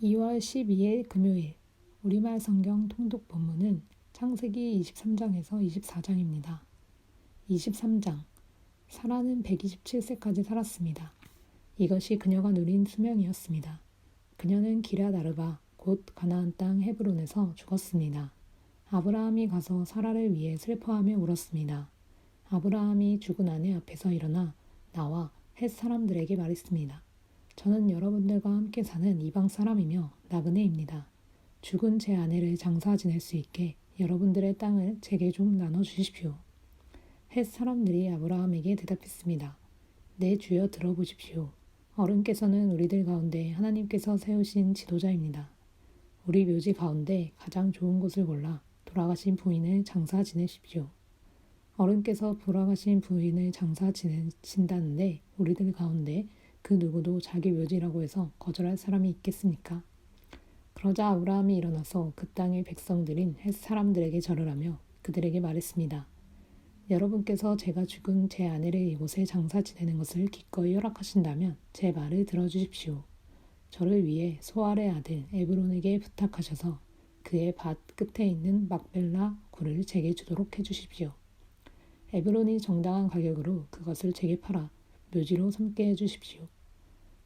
2월 12일 금요일 우리말 성경 통독 본문은 창세기 23장에서 24장입니다. 23장 사라는 127세까지 살았습니다. 이것이 그녀가 누린 수명이었습니다. 그녀는 기럇 아르바 곧 가나안 땅 헤브론에서 죽었습니다. 아브라함이 가서 사라를 위해 슬퍼하며 울었습니다. 아브라함이 죽은 아내 앞에서 일어나 나와 헷 사람들에게 말했습니다. 저는 여러분들과 함께 사는 이방 사람이며 나그네입니다. 죽은 제 아내를 장사 지낼 수 있게 여러분들의 땅을 제게 좀 나눠주십시오. 헷 사람들이 아브라함에게 대답했습니다. 내 주여 들어보십시오. 어른께서는 우리들 가운데 하나님께서 세우신 지도자입니다. 우리 묘지 가운데 가장 좋은 곳을 골라 돌아가신 부인을 장사 지내십시오. 어른께서 돌아가신 부인을 장사 지내신다는데 우리들 가운데 그 누구도 자기 묘지라고 해서 거절할 사람이 있겠습니까? 그러자 아브라함이 일어나서 그 땅의 백성들인 헷 사람들에게 절을 하며 그들에게 말했습니다. 여러분께서 제가 죽은 제 아내를 이곳에 장사 지내는 것을 기꺼이 허락하신다면 제 말을 들어주십시오. 저를 위해 소알의 아들 에브론에게 부탁하셔서 그의 밭 끝에 있는 막벨라 굴을 제게 주도록 해주십시오. 에브론이 정당한 가격으로 그것을 제게 팔아 묘지로 삼게 해주십시오.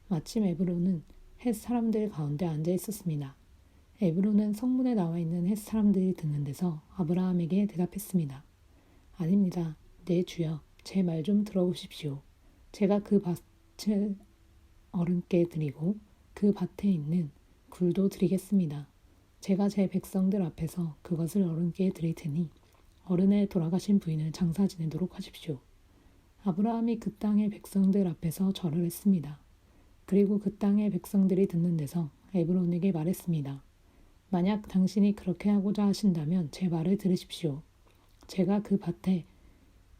마침 에브론은 헷 사람들 가운데 앉아 있었습니다. 에브론은 성문에 나와 있는 헷 사람들이 듣는 데서 아브라함에게 대답했습니다. 아닙니다. 내 주여, 제 말 좀 들어보십시오. 제가 그 밭을 어른께 드리고 그 밭에 있는 굴도 드리겠습니다. 제가 제 백성들 앞에서 그것을 어른께 드릴 테니 어른의 돌아가신 부인을 장사 지내도록 하십시오. 아브라함이 그 땅의 백성들 앞에서 절을 했습니다. 그리고 그 땅의 백성들이 듣는 데서 에브론에게 말했습니다. 만약 당신이 그렇게 하고자 하신다면 제 말을 들으십시오. 제가 그 밭에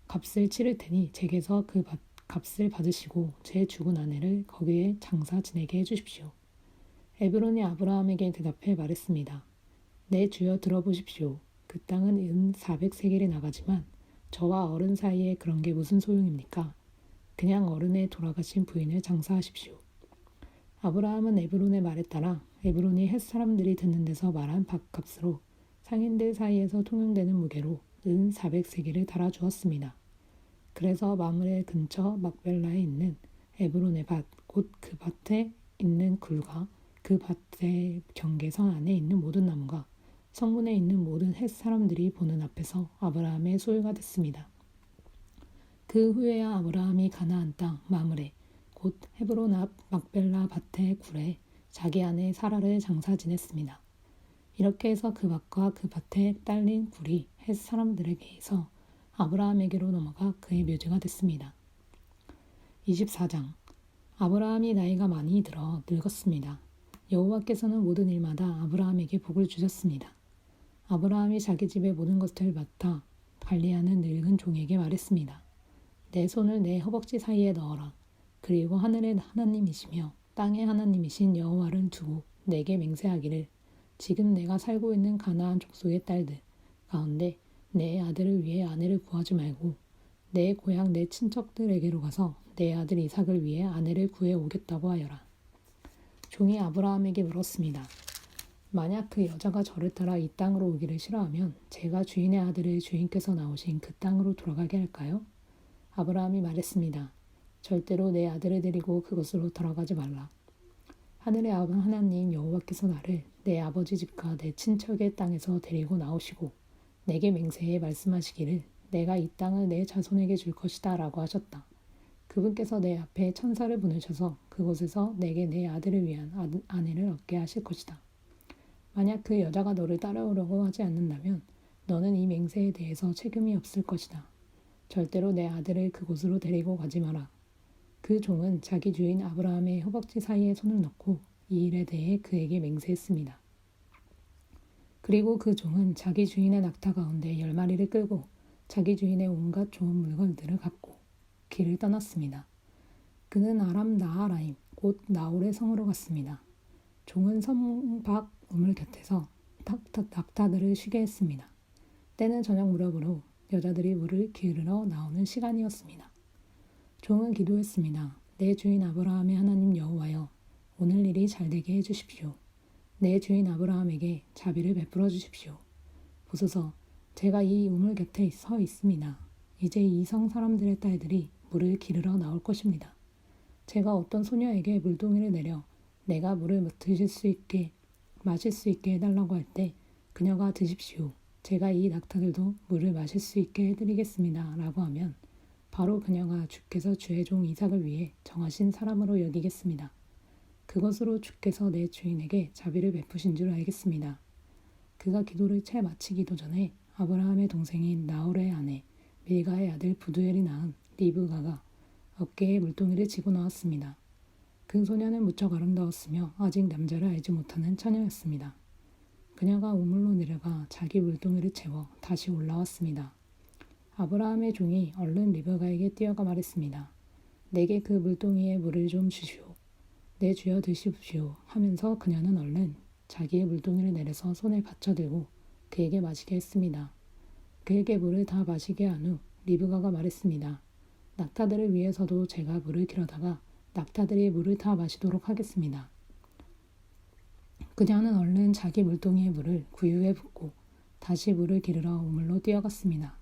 값을 치를 테니 제게서 그 밭 값을 받으시고 제 죽은 아내를 거기에 장사 지내게 해주십시오. 에브론이 아브라함에게 대답해 말했습니다. 내 주여 들어보십시오. 그 땅은 은 400세겔이 나가지만 저와 어른 사이에 그런 게 무슨 소용입니까? 그냥 어른의 돌아가신 부인을 장사하십시오. 아브라함은 에브론의 말에 따라 에브론이 헷 사람들이 듣는 데서 말한 밭값으로 상인들 사이에서 통용되는 무게로 은 400세겔을 달아주었습니다. 그래서 마므레 근처 막벨라에 있는 에브론의 밭, 곧 그 밭에 있는 굴과 그 밭의 경계선 안에 있는 모든 나무가 성문에 있는 모든 헷 사람들이 보는 앞에서 아브라함의 소유가 됐습니다. 그 후에야 아브라함이 가나안 땅 마므레 곧 헤브론 앞 막벨라 밭의 굴에 자기 아내 사라를 장사 지냈습니다. 이렇게 해서 그 밭과 그 밭에 딸린 굴이 헷 사람들에게서 아브라함에게로 넘어가 그의 묘지가 됐습니다. 24장 아브라함이 나이가 많이 들어 늙었습니다. 여호와께서는 모든 일마다 아브라함에게 복을 주셨습니다. 아브라함이 자기 집의 모든 것을 맡아 관리하는 늙은 종에게 말했습니다. 내 손을 내 허벅지 사이에 넣어라. 그리고 하늘의 하나님이시며 땅의 하나님이신 여호와를 두고 내게 맹세하기를 지금 내가 살고 있는 가나안 족속의 딸들 가운데 내 아들을 위해 아내를 구하지 말고 내 고향 내 친척들에게로 가서 내 아들 이삭을 위해 아내를 구해 오겠다고 하여라. 종이 아브라함에게 물었습니다. 만약 그 여자가 저를 따라 이 땅으로 오기를 싫어하면 제가 주인의 아들을 주인께서 나오신 그 땅으로 돌아가게 할까요? 아브라함이 말했습니다. 절대로 내 아들을 데리고 그곳으로 돌아가지 말라. 하늘의 하나님 여호와께서 나를 내 아버지 집과 내 친척의 땅에서 데리고 나오시고 내게 맹세해 말씀하시기를 내가 이 땅을 내 자손에게 줄 것이다 라고 하셨다. 그분께서 내 앞에 천사를 보내셔서 그곳에서 내게 내 아들을 위한 아내를 얻게 하실 것이다. 만약 그 여자가 너를 따라오려고 하지 않는다면 너는 이 맹세에 대해서 책임이 없을 것이다. 절대로 내 아들을 그곳으로 데리고 가지 마라. 그 종은 자기 주인 아브라함의 허벅지 사이에 손을 넣고 이 일에 대해 그에게 맹세했습니다. 그리고 그 종은 자기 주인의 낙타 가운데 10마리를 끌고 자기 주인의 온갖 좋은 물건들을 갖고 길을 떠났습니다. 그는 아람 나하라임 곧 나홀의 성으로 갔습니다. 종은 성 밖 우물 곁에서 낙타들을 쉬게 했습니다. 때는 저녁 무렵으로 여자들이 물을 기르러 나오는 시간이었습니다. 종은 기도했습니다. 내 주인 아브라함의 하나님 여호와여, 오늘 일이 잘되게 해주십시오. 내 주인 아브라함에게 자비를 베풀어 주십시오. 보소서, 제가 이 우물 곁에 서 있습니다. 이제 이 성 사람들의 딸들이 물을 기르러 나올 것입니다. 제가 어떤 소녀에게 물동이를 내려 내가 물을 마실 수 있게 해달라고 할 때 그녀가 드십시오. 제가 이 낙타들도 물을 마실 수 있게 해드리겠습니다. 라고 하면 바로 그녀가 주께서 주의 종 이삭을 위해 정하신 사람으로 여기겠습니다. 그것으로 주께서 내 주인에게 자비를 베푸신 줄 알겠습니다. 그가 기도를 채 마치기도 전에 아브라함의 동생인 나홀의 아내 밀가의 아들 부두엘이 낳은 리브가가 어깨에 물동이를 지고 나왔습니다. 그 소녀는 무척 아름다웠으며 아직 남자를 알지 못하는 처녀였습니다. 그녀가 우물로 내려가 자기 물동이를 채워 다시 올라왔습니다. 아브라함의 종이 얼른 리브가에게 뛰어가 말했습니다. 내게 그 물동이에 물을 좀 주시오. 내 주여 드십시오 하면서 그녀는 얼른 자기의 물동이를 내려서 손에 받쳐들고 그에게 마시게 했습니다. 그에게 물을 다 마시게 한 후 리브가가 말했습니다. 낙타들을 위해서도 제가 물을 길어다가 낙타들이 물을 다 마시도록 하겠습니다. 그녀는 얼른 자기 물동이의 물을 구유에 붓고 다시 물을 기르러 우물로 뛰어갔습니다.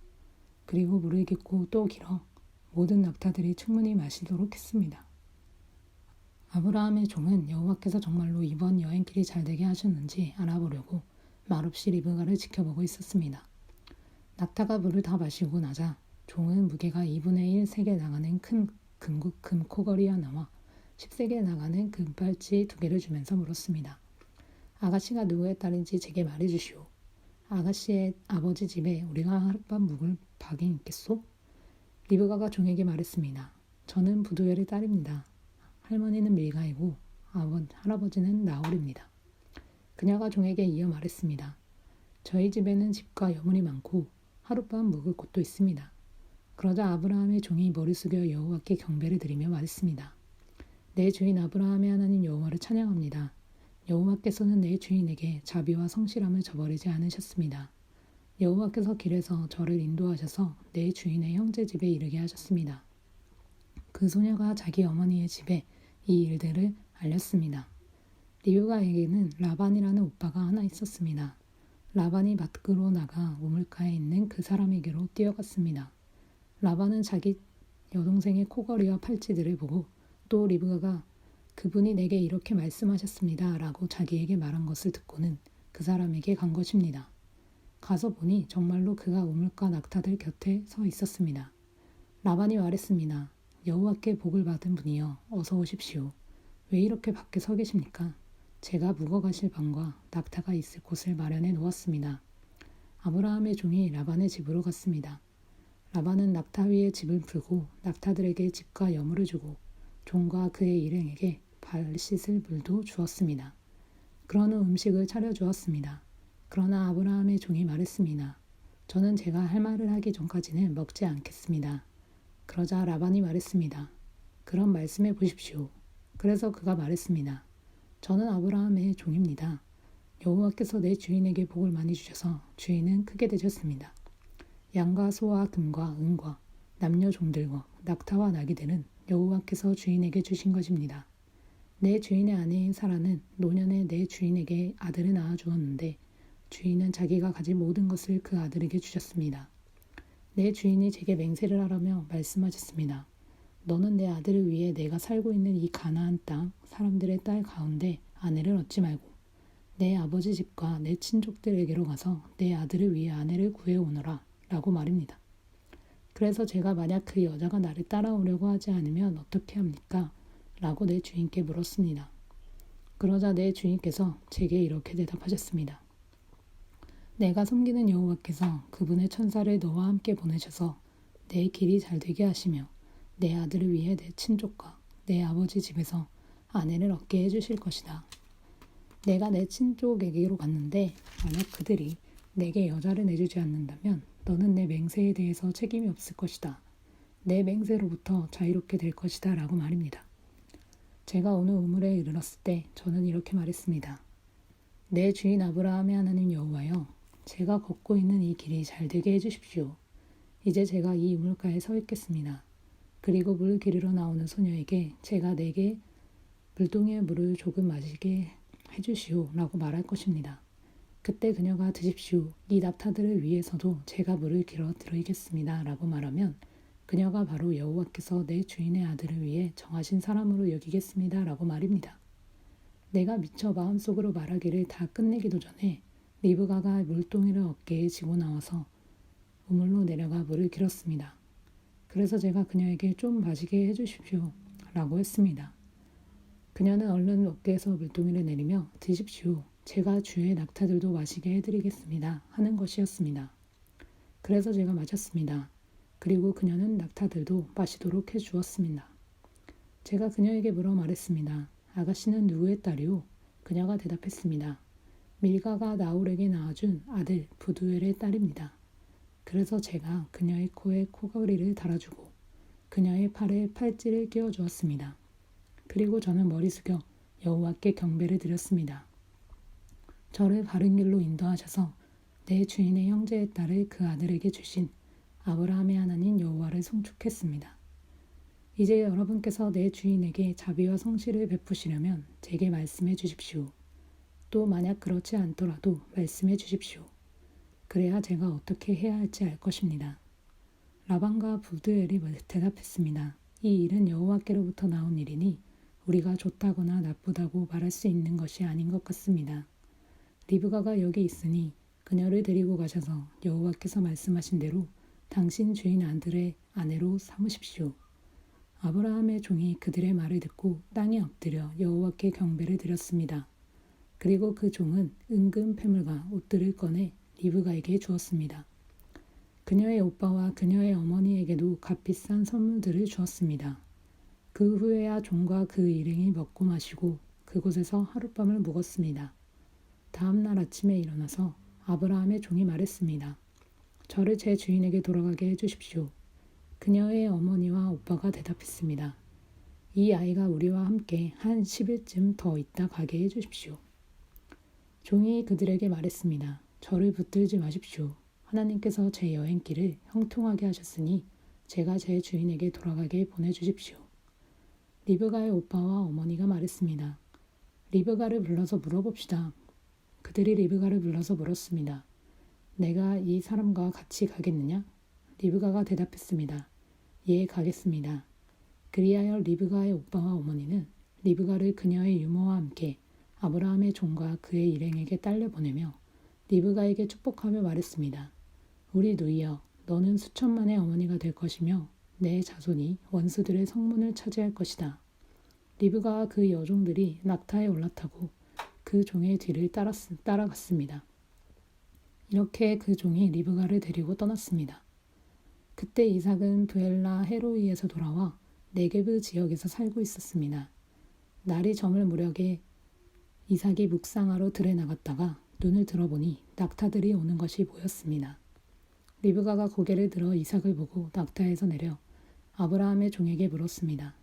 그리고 물을 깃고 또 길어 모든 낙타들이 충분히 마시도록 했습니다. 아브라함의 종은 여호와께서 정말로 이번 여행길이 잘되게 하셨는지 알아보려고 말없이 리브가를 지켜보고 있었습니다. 낙타가 물을 다 마시고 나자 종은 무게가 2분의 1 세게 나가는 큰 금코걸이 하나와 10세게 나가는 금팔찌 2개를 주면서 물었습니다. 아가씨가 누구의 딸인지 제게 말해주시오. 아가씨의 아버지 집에 우리가 하룻밤 묵을 박이 있겠소? 리브가가 종에게 말했습니다. 저는 부두엘의 딸입니다. 할머니는 밀가이고 할아버지는 나홀입니다. 그녀가 종에게 이어 말했습니다. 저희 집에는 집과 여물이 많고 하룻밤 묵을 곳도 있습니다. 그러자 아브라함의 종이 머리 숙여 여호와께 경배를 드리며 말했습니다. 내 주인 아브라함의 하나님 여호와를 찬양합니다. 여호와께서는 내 주인에게 자비와 성실함을 저버리지 않으셨습니다. 여호와께서 길에서 저를 인도하셔서 내 주인의 형제 집에 이르게 하셨습니다. 그 소녀가 자기 어머니의 집에 이 일들을 알렸습니다. 리브가에게는 라반이라는 오빠가 하나 있었습니다. 라반이 밖으로 나가 우물가에 있는 그 사람에게로 뛰어갔습니다. 라반은 자기 여동생의 코걸이와 팔찌들을 보고 또 리브가가 그분이 내게 이렇게 말씀하셨습니다. 라고 자기에게 말한 것을 듣고는 그 사람에게 간 것입니다. 가서 보니 정말로 그가 우물가 낙타들 곁에 서 있었습니다. 라반이 말했습니다. 여호와께 복을 받은 분이여 어서 오십시오. 왜 이렇게 밖에 서 계십니까? 제가 묵어가실 방과 낙타가 있을 곳을 마련해 놓았습니다. 아브라함의 종이 라반의 집으로 갔습니다. 라반은 낙타 위에 집을 풀고 낙타들에게 집과 여물을 주고 종과 그의 일행에게 발 씻을 물도 주었습니다. 그런 후 음식을 차려주었습니다. 그러나 아브라함의 종이 말했습니다. 저는 제가 할 말을 하기 전까지는 먹지 않겠습니다. 그러자 라반이 말했습니다. 그럼 말씀해 보십시오. 그래서 그가 말했습니다. 저는 아브라함의 종입니다. 여호와께서 내 주인에게 복을 많이 주셔서 주인은 크게 되셨습니다. 양과 소와 금과 은과 남녀 종들과 낙타와 나귀들은 여호와께서 주인에게 주신 것입니다. 내 주인의 아내인 사라는 노년에 내 주인에게 아들을 낳아 주었는데 주인은 자기가 가진 모든 것을 그 아들에게 주셨습니다. 내 주인이 제게 맹세를 하라며 말씀하셨습니다. 너는 내 아들을 위해 내가 살고 있는 이 가나안 땅 사람들의 딸 가운데 아내를 얻지 말고 내 아버지 집과 내 친족들에게로 가서 내 아들을 위해 아내를 구해오너라 라고 말입니다. 그래서 제가 만약 그 여자가 나를 따라오려고 하지 않으면 어떻게 합니까? 라고 내 주인께 물었습니다. 그러자 내 주인께서 제게 이렇게 대답하셨습니다. 내가 섬기는 여호와께서 그분의 천사를 너와 함께 보내셔서 내 길이 잘 되게 하시며 내 아들을 위해 내 친족과 내 아버지 집에서 아내를 얻게 해주실 것이다. 내가 내 친족에게로 갔는데 만약 그들이 내게 여자를 내주지 않는다면 너는 내 맹세에 대해서 책임이 없을 것이다. 내 맹세로부터 자유롭게 될 것이다 라고 말입니다. 제가 오늘 우물에 이르렀을 때 저는 이렇게 말했습니다. 내 주인 아브라함의 하나님 여호와여, 제가 걷고 있는 이 길이 잘 되게 해주십시오. 이제 제가 이 우물가에 서 있겠습니다. 그리고 물 기르러 나오는 소녀에게 제가 내게 물동이의 물을 조금 마시게 해주시오 라고 말할 것입니다. 그때 그녀가 드십시오. 이 낙타들을 위해서도 제가 물을 길어 드리겠습니다 라고 말하면 그녀가 바로 여호와께서 내 주인의 아들을 위해 정하신 사람으로 여기겠습니다 라고 말입니다. 내가 미처 마음속으로 말하기를 다 끝내기도 전에 리브가가 물동이를 어깨에 지고 나와서 우물로 내려가 물을 길었습니다. 그래서 제가 그녀에게 좀 마시게 해주십시오 라고 했습니다. 그녀는 얼른 어깨에서 물동이를 내리며 드십시오. 제가 주의 낙타들도 마시게 해드리겠습니다 하는 것이었습니다. 그래서 제가 마셨습니다. 그리고 그녀는 낙타들도 마시도록 해주었습니다. 제가 그녀에게 물어 말했습니다. 아가씨는 누구의 딸이오? 그녀가 대답했습니다. 밀가가 나홀에게 낳아준 아들 부두엘의 딸입니다. 그래서 제가 그녀의 코에 코걸이를 달아주고 그녀의 팔에 팔찌를 끼워주었습니다. 그리고 저는 머리 숙여 여호와께 경배를 드렸습니다. 저를 바른 길로 인도하셔서 내 주인의 형제의 딸을 그 아들에게 주신 아브라함의 하나님 여호와를 송축했습니다. 이제 여러분께서 내 주인에게 자비와 성실을 베푸시려면 제게 말씀해 주십시오. 또 만약 그렇지 않더라도 말씀해 주십시오. 그래야 제가 어떻게 해야 할지 알 것입니다. 라반과 부드엘이 대답했습니다. 이 일은 여호와께로부터 나온 일이니 우리가 좋다거나 나쁘다고 말할 수 있는 것이 아닌 것 같습니다. 리브가가 여기 있으니 그녀를 데리고 가셔서 여호와께서 말씀하신 대로 당신 주인 아들의 아내로 삼으십시오. 아브라함의 종이 그들의 말을 듣고 땅에 엎드려 여호와께 경배를 드렸습니다. 그리고 그 종은 은금 패물과 옷들을 꺼내 리브가에게 주었습니다. 그녀의 오빠와 그녀의 어머니에게도 값비싼 선물들을 주었습니다. 그 후에야 종과 그 일행이 먹고 마시고 그곳에서 하룻밤을 묵었습니다. 다음 날 아침에 일어나서 아브라함의 종이 말했습니다. 저를 제 주인에게 돌아가게 해주십시오. 그녀의 어머니와 오빠가 대답했습니다. 이 아이가 우리와 함께 한 10일쯤 더 있다 가게 해주십시오. 종이 그들에게 말했습니다. 저를 붙들지 마십시오. 하나님께서 제 여행길을 형통하게 하셨으니 제가 제 주인에게 돌아가게 보내주십시오. 리브가의 오빠와 어머니가 말했습니다. 리브가를 불러서 물어봅시다. 그들이 리브가를 불러서 물었습니다. 내가 이 사람과 같이 가겠느냐? 리브가가 대답했습니다. 예, 가겠습니다. 그리하여 리브가의 오빠와 어머니는 리브가를 그녀의 유모와 함께 아브라함의 종과 그의 일행에게 딸려 보내며 리브가에게 축복하며 말했습니다. 우리 누이여, 너는 수천만의 어머니가 될 것이며 내 자손이 원수들의 성문을 차지할 것이다. 리브가와 그 여종들이 낙타에 올라타고 그 종의 뒤를 따라갔습니다. 이렇게 그 종이 리브가를 데리고 떠났습니다. 그때 이삭은 브엘라 헤로이에서 돌아와 네게브 지역에서 살고 있었습니다. 날이 저물 무렵에 이삭이 묵상하러 들에 나갔다가 눈을 들어보니 낙타들이 오는 것이 보였습니다. 리브가가 고개를 들어 이삭을 보고 낙타에서 내려 아브라함의 종에게 물었습니다.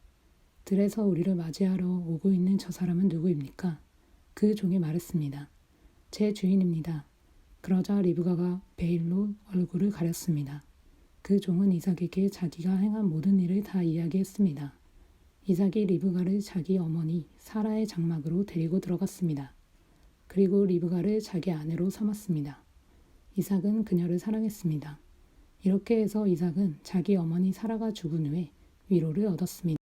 들에서 우리를 맞이하러 오고 있는 저 사람은 누구입니까? 그 종이 말했습니다. 제 주인입니다. 그러자 리브가가 베일로 얼굴을 가렸습니다. 그 종은 이삭에게 자기가 행한 모든 일을 다 이야기했습니다. 이삭이 리브가를 자기 어머니 사라의 장막으로 데리고 들어갔습니다. 그리고 리브가를 자기 아내로 삼았습니다. 이삭은 그녀를 사랑했습니다. 이렇게 해서 이삭은 자기 어머니 사라가 죽은 후에 위로를 얻었습니다.